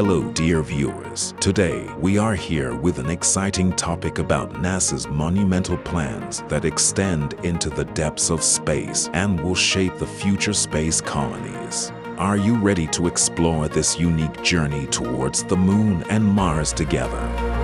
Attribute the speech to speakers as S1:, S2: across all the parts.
S1: Hello dear viewers, today we are here with an exciting topic about NASA's monumental plans that extend into the depths of space and will shape the future space colonies. Are you ready to explore this unique journey towards the Moon and Mars together?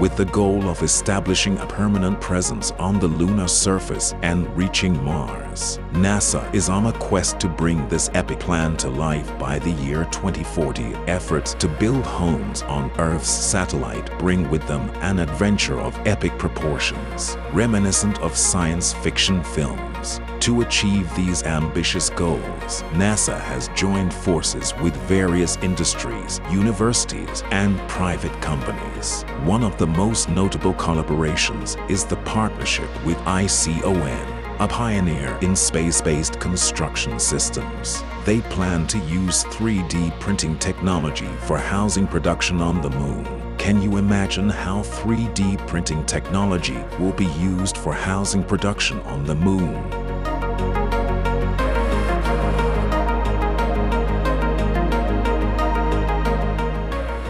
S1: With the goal of establishing a permanent presence on the lunar surface and reaching Mars, NASA is on a quest to bring this epic plan to life by the year 2040. Efforts to build homes on Earth's satellite bring with them an adventure of epic proportions, reminiscent of science fiction films. To achieve these ambitious goals, NASA has joined forces with various industries, universities, and private companies. One of the most notable collaborations is the partnership with ICON, a pioneer in space-based construction systems. They plan to use 3D printing technology for housing production on the Moon. Can you imagine how 3D printing technology will be used for housing production on the Moon?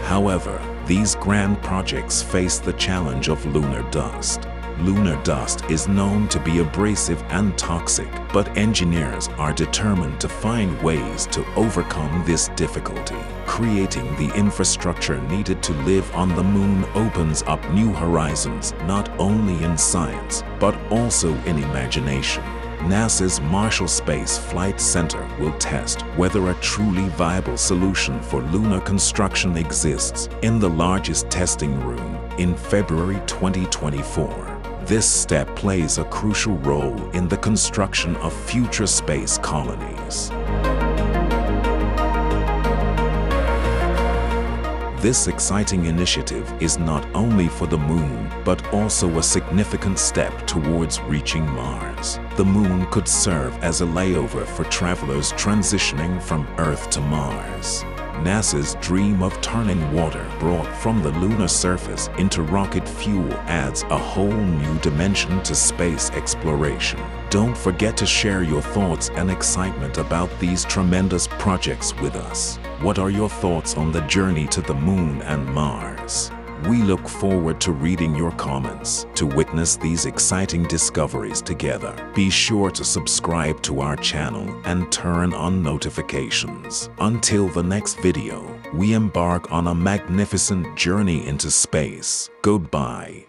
S1: However, these grand projects face the challenge of lunar dust. Lunar dust is known to be abrasive and toxic, but engineers are determined to find ways to overcome this difficulty. Creating the infrastructure needed to live on the Moon opens up new horizons, not only in science, but also in imagination. NASA's Marshall Space Flight Center will test whether a truly viable solution for lunar construction exists in the largest testing room in February 2024. This step plays a crucial role in the construction of future space colonies. This exciting initiative is not only for the Moon, but also a significant step towards reaching Mars. The Moon could serve as a layover for travelers transitioning from Earth to Mars. NASA's dream of turning water brought from the lunar surface into rocket fuel adds a whole new dimension to space exploration. Don't forget to share your thoughts and excitement about these tremendous projects with us. What are your thoughts on the journey to the Moon and Mars? We look forward to reading your comments. To witness these exciting discoveries together, be sure to subscribe to our channel and turn on notifications. Until the next video, we embark on a magnificent journey into space. Goodbye.